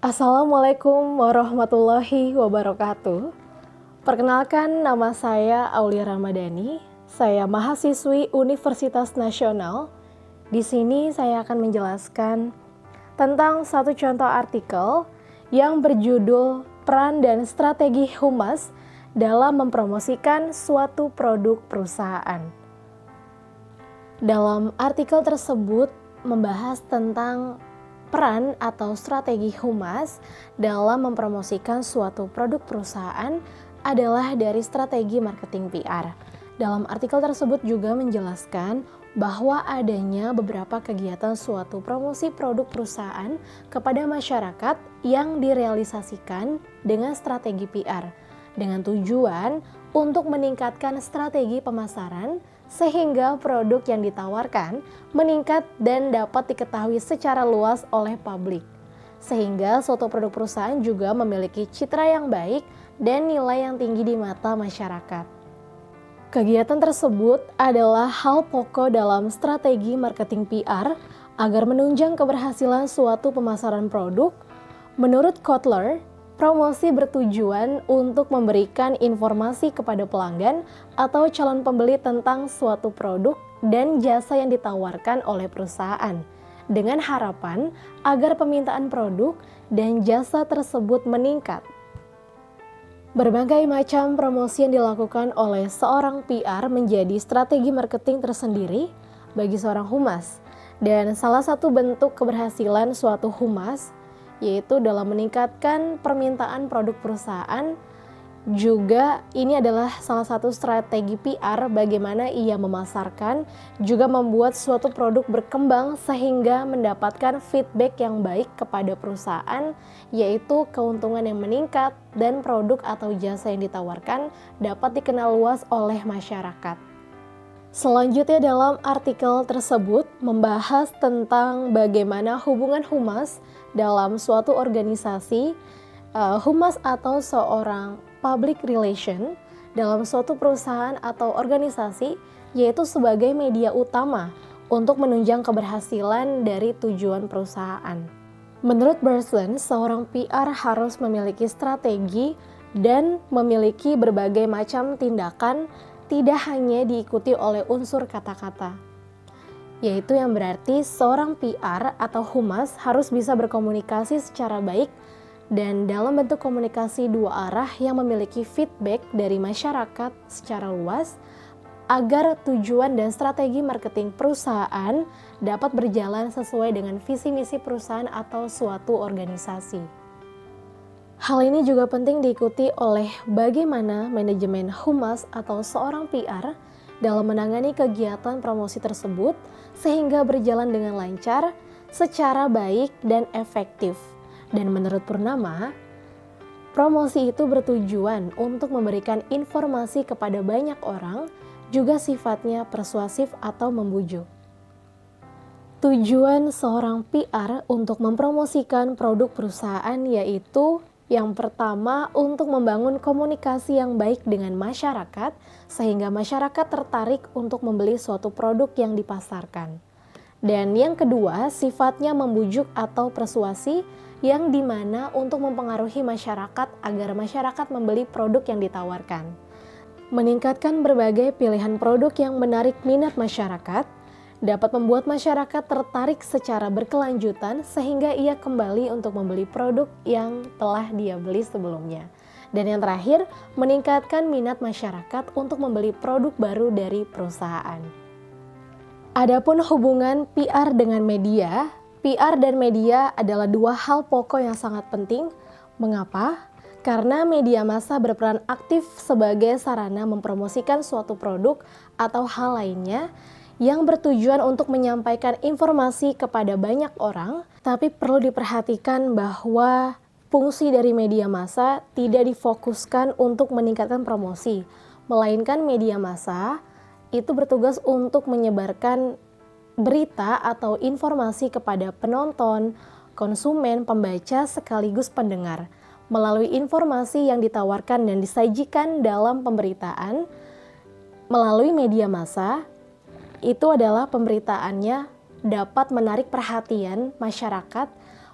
Assalamualaikum warahmatullahi wabarakatuh. Perkenalkan, nama saya Aulia Ramadhani. Saya mahasiswi Universitas Nasional. Di sini saya akan menjelaskan tentang satu contoh artikel yang berjudul Peran dan Strategi Humas dalam mempromosikan suatu produk perusahaan. Dalam artikel tersebut membahas tentang peran atau strategi humas dalam mempromosikan suatu produk perusahaan adalah dari strategi marketing PR. Dalam artikel tersebut juga menjelaskan bahwa adanya beberapa kegiatan suatu promosi produk perusahaan kepada masyarakat yang direalisasikan dengan strategi PR, dengan tujuan untuk meningkatkan strategi pemasaran sehingga produk yang ditawarkan meningkat dan dapat diketahui secara luas oleh publik. Sehingga suatu produk perusahaan juga memiliki citra yang baik dan nilai yang tinggi di mata masyarakat. Kegiatan tersebut adalah hal pokok dalam strategi marketing PR agar menunjang keberhasilan suatu pemasaran produk. Menurut Kotler, promosi bertujuan untuk memberikan informasi kepada pelanggan atau calon pembeli tentang suatu produk dan jasa yang ditawarkan oleh perusahaan, dengan harapan agar permintaan produk dan jasa tersebut meningkat. Berbagai macam promosi yang dilakukan oleh seorang PR menjadi strategi marketing tersendiri bagi seorang humas, dan salah satu bentuk keberhasilan suatu humas yaitu dalam meningkatkan permintaan produk perusahaan. Juga ini adalah salah satu strategi PR bagaimana ia memasarkan, juga membuat suatu produk berkembang sehingga mendapatkan feedback yang baik kepada perusahaan, yaitu keuntungan yang meningkat dan produk atau jasa yang ditawarkan dapat dikenal luas oleh masyarakat. Selanjutnya dalam artikel tersebut membahas tentang bagaimana hubungan humas dalam suatu organisasi. Humas atau seorang public relation dalam suatu perusahaan atau organisasi yaitu sebagai media utama untuk menunjang keberhasilan dari tujuan perusahaan. Menurut Berslin, seorang PR harus memiliki strategi dan memiliki berbagai macam tindakan, tidak hanya diikuti oleh unsur kata-kata, yaitu yang berarti seorang PR atau humas harus bisa berkomunikasi secara baik dan dalam bentuk komunikasi dua arah yang memiliki feedback dari masyarakat secara luas agar tujuan dan strategi marketing perusahaan dapat berjalan sesuai dengan visi misi perusahaan atau suatu organisasi. Hal ini juga penting diikuti oleh bagaimana manajemen humas atau seorang PR dalam menangani kegiatan promosi tersebut sehingga berjalan dengan lancar, secara baik dan efektif. Dan menurut Purnama, promosi itu bertujuan untuk memberikan informasi kepada banyak orang, juga sifatnya persuasif atau membujuk. Tujuan seorang PR untuk mempromosikan produk perusahaan yaitu yang pertama, untuk membangun komunikasi yang baik dengan masyarakat, sehingga masyarakat tertarik untuk membeli suatu produk yang dipasarkan. Dan yang kedua, sifatnya membujuk atau persuasi, yang dimana untuk mempengaruhi masyarakat agar masyarakat membeli produk yang ditawarkan. Meningkatkan berbagai pilihan produk yang menarik minat masyarakat, dapat membuat masyarakat tertarik secara berkelanjutan sehingga ia kembali untuk membeli produk yang telah dia beli sebelumnya. Dan yang terakhir, meningkatkan minat masyarakat untuk membeli produk baru dari perusahaan. Adapun hubungan PR dengan media, PR dan media adalah dua hal pokok yang sangat penting. Mengapa? Karena media massa berperan aktif sebagai sarana mempromosikan suatu produk atau hal lainnya yang bertujuan untuk menyampaikan informasi kepada banyak orang, tapi perlu diperhatikan bahwa fungsi dari media massa tidak difokuskan untuk meningkatkan promosi, melainkan media massa itu bertugas untuk menyebarkan berita atau informasi kepada penonton, konsumen, pembaca, sekaligus pendengar, melalui informasi yang ditawarkan dan disajikan dalam pemberitaan melalui media massa. Itu adalah pemberitaannya dapat menarik perhatian masyarakat,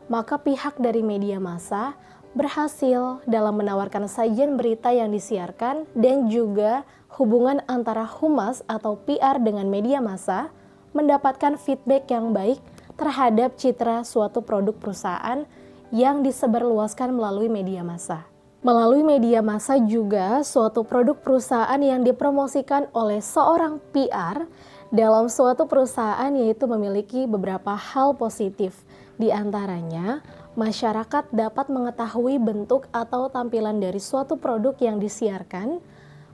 maka pihak dari media massa berhasil dalam menawarkan sajian berita yang disiarkan dan juga hubungan antara humas atau PR dengan media massa mendapatkan feedback yang baik terhadap citra suatu produk perusahaan yang disebarluaskan melalui media massa. Melalui media massa juga suatu produk perusahaan yang dipromosikan oleh seorang PR dalam suatu perusahaan yaitu memiliki beberapa hal positif. Di antaranya, masyarakat dapat mengetahui bentuk atau tampilan dari suatu produk yang disiarkan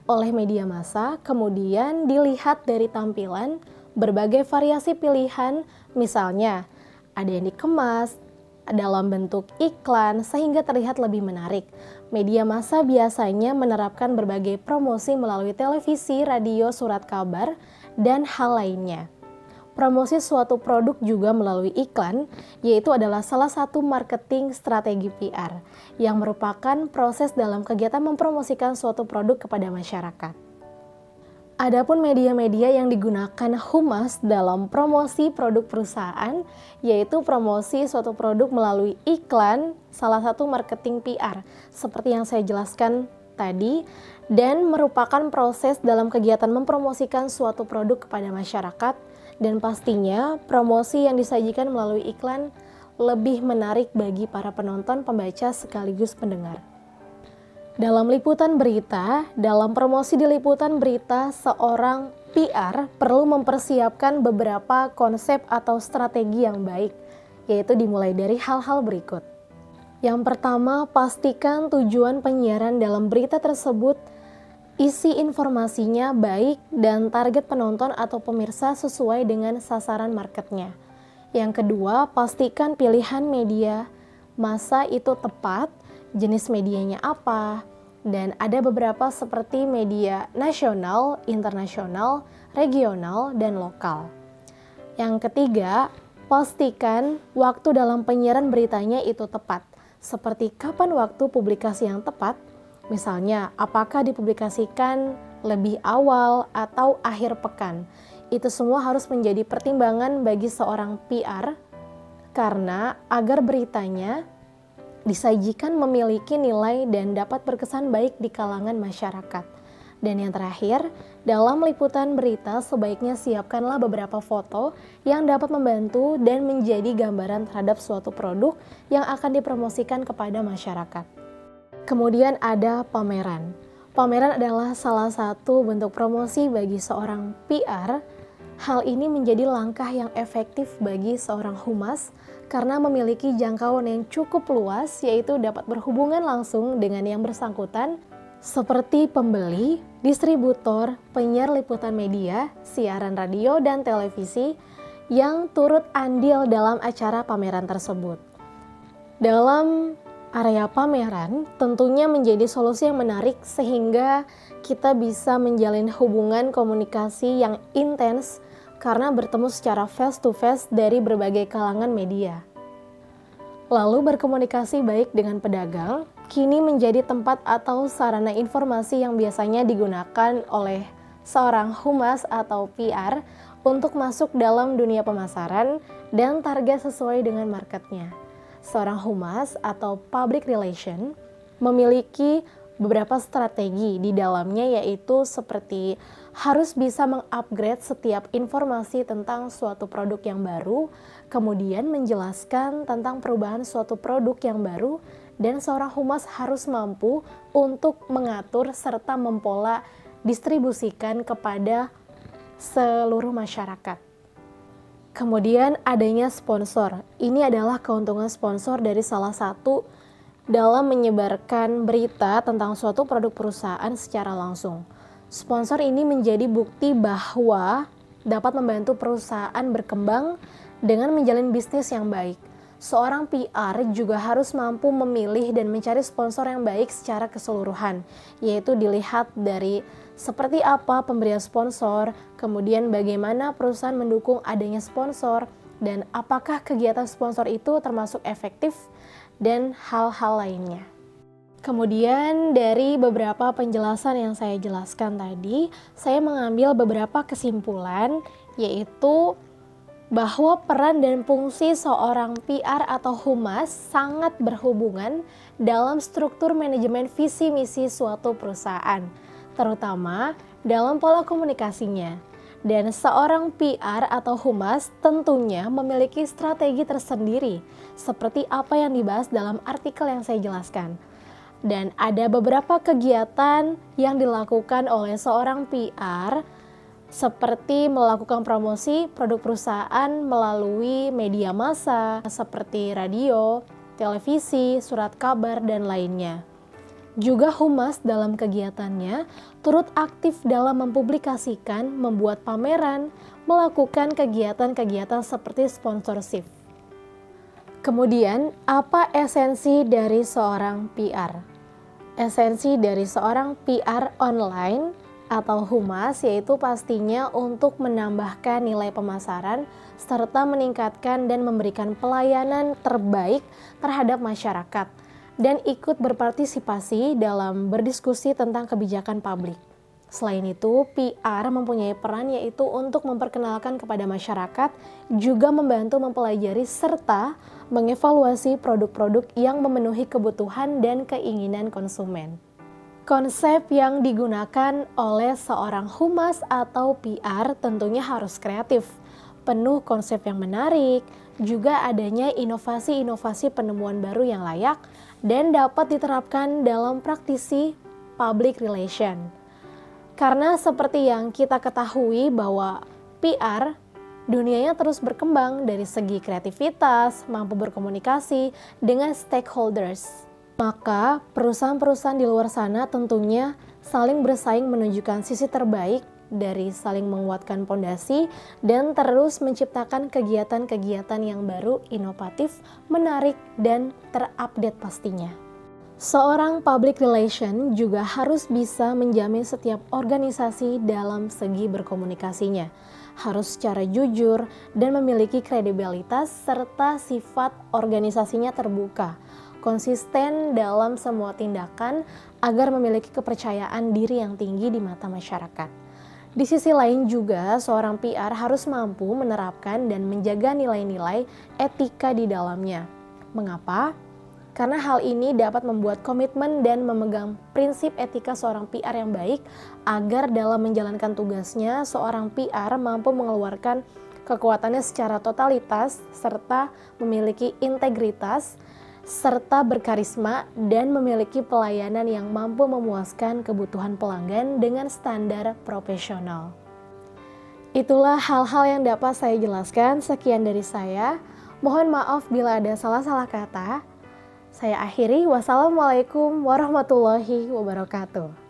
oleh media massa, kemudian dilihat dari tampilan berbagai variasi pilihan, misalnya ada yang dikemas dalam bentuk iklan sehingga terlihat lebih menarik. Media massa biasanya menerapkan berbagai promosi melalui televisi, radio, surat kabar, dan hal lainnya. Promosi suatu produk juga melalui iklan, yaitu adalah salah satu marketing strategi PR, yang merupakan proses dalam kegiatan mempromosikan suatu produk kepada masyarakat. Adapun media-media yang digunakan humas dalam promosi produk perusahaan, yaitu promosi suatu produk melalui iklan, salah satu marketing PR, seperti yang saya jelaskan tadi, dan merupakan proses dalam kegiatan mempromosikan suatu produk kepada masyarakat, dan pastinya promosi yang disajikan melalui iklan lebih menarik bagi para penonton, pembaca, sekaligus pendengar. Dalam liputan berita, dalam promosi di liputan berita, seorang PR perlu mempersiapkan beberapa konsep atau strategi yang baik, yaitu dimulai dari hal-hal berikut. Yang pertama, pastikan tujuan penyiaran dalam berita tersebut, isi informasinya baik dan target penonton atau pemirsa sesuai dengan sasaran marketnya. Yang kedua, pastikan pilihan media massa itu tepat, jenis medianya apa, dan ada beberapa seperti media nasional, internasional, regional, dan lokal. Yang ketiga, pastikan waktu dalam penyiaran beritanya itu tepat, seperti kapan waktu publikasi yang tepat, misalnya apakah dipublikasikan lebih awal atau akhir pekan. Itu semua harus menjadi pertimbangan bagi seorang PR, karena agar beritanya disajikan memiliki nilai dan dapat berkesan baik di kalangan masyarakat. Dan yang terakhir, dalam liputan berita sebaiknya siapkanlah beberapa foto yang dapat membantu dan menjadi gambaran terhadap suatu produk yang akan dipromosikan kepada masyarakat. Kemudian ada pameran. Pameran adalah salah satu bentuk promosi bagi seorang PR. Hal ini menjadi langkah yang efektif bagi seorang humas karena memiliki jangkauan yang cukup luas, yaitu dapat berhubungan langsung dengan yang bersangkutan seperti pembeli, distributor, penyiar liputan media, siaran radio dan televisi yang turut andil dalam acara pameran tersebut. Dalam area pameran tentunya menjadi solusi yang menarik sehingga kita bisa menjalin hubungan komunikasi yang intens karena bertemu secara face to face dari berbagai kalangan media. Lalu berkomunikasi baik dengan pedagang kini menjadi tempat atau sarana informasi yang biasanya digunakan oleh seorang humas atau PR untuk masuk dalam dunia pemasaran dan target sesuai dengan marketnya. Seorang humas atau public relation memiliki beberapa strategi di dalamnya, yaitu seperti harus bisa mengupgrade setiap informasi tentang suatu produk yang baru, kemudian menjelaskan tentang perubahan suatu produk yang baru, dan seorang humas harus mampu untuk mengatur serta mempola distribusikan kepada seluruh masyarakat. Kemudian adanya sponsor. Ini adalah keuntungan sponsor dari salah satu dalam menyebarkan berita tentang suatu produk perusahaan secara langsung. Sponsor ini menjadi bukti bahwa dapat membantu perusahaan berkembang dengan menjalin bisnis yang baik. Seorang PR juga harus mampu memilih dan mencari sponsor yang baik secara keseluruhan, yaitu dilihat dari seperti apa pemberian sponsor, kemudian bagaimana perusahaan mendukung adanya sponsor, dan apakah kegiatan sponsor itu termasuk efektif, dan hal-hal lainnya. Kemudian dari beberapa penjelasan yang saya jelaskan tadi, saya mengambil beberapa kesimpulan, yaitu bahwa peran dan fungsi seorang PR atau humas sangat berhubungan dalam struktur manajemen visi misi suatu perusahaan, terutama dalam pola komunikasinya. Dan seorang PR atau humas tentunya memiliki strategi tersendiri, seperti apa yang dibahas dalam artikel yang saya jelaskan. Dan ada beberapa kegiatan yang dilakukan oleh seorang PR, seperti melakukan promosi produk perusahaan melalui media massa seperti radio, televisi, surat kabar, dan lainnya. Juga humas dalam kegiatannya turut aktif dalam mempublikasikan, membuat pameran, melakukan kegiatan-kegiatan seperti sponsorship. Kemudian, apa esensi dari seorang PR? Esensi dari seorang PR online atau humas yaitu pastinya untuk menambahkan nilai pemasaran serta meningkatkan dan memberikan pelayanan terbaik terhadap masyarakat dan ikut berpartisipasi dalam berdiskusi tentang kebijakan publik. Selain itu, PR mempunyai peran yaitu untuk memperkenalkan kepada masyarakat, juga membantu mempelajari serta mengevaluasi produk-produk yang memenuhi kebutuhan dan keinginan konsumen. Konsep yang digunakan oleh seorang humas atau PR tentunya harus kreatif, penuh konsep yang menarik, juga adanya inovasi-inovasi penemuan baru yang layak, dan dapat diterapkan dalam praktisi public relation. Karena seperti yang kita ketahui bahwa PR dunianya terus berkembang dari segi kreativitas, mampu berkomunikasi dengan stakeholders. Maka perusahaan-perusahaan di luar sana tentunya saling bersaing menunjukkan sisi terbaik dari saling menguatkan pondasi dan terus menciptakan kegiatan-kegiatan yang baru, inovatif, menarik, dan terupdate pastinya. Seorang public relation juga harus bisa menjamin setiap organisasi dalam segi berkomunikasinya. Harus secara jujur dan memiliki kredibilitas serta sifat organisasinya terbuka, konsisten dalam semua tindakan agar memiliki kepercayaan diri yang tinggi di mata masyarakat. Di sisi lain juga, seorang PR harus mampu menerapkan dan menjaga nilai-nilai etika di dalamnya. Mengapa? Karena hal ini dapat membuat komitmen dan memegang prinsip etika seorang PR yang baik agar dalam menjalankan tugasnya, seorang PR mampu mengeluarkan kekuatannya secara totalitas serta memiliki integritas serta berkarisma dan memiliki pelayanan yang mampu memuaskan kebutuhan pelanggan dengan standar profesional. Itulah hal-hal yang dapat saya jelaskan. Sekian dari saya. Mohon maaf bila ada salah-salah kata. Saya akhiri. Wassalamualaikum warahmatullahi wabarakatuh.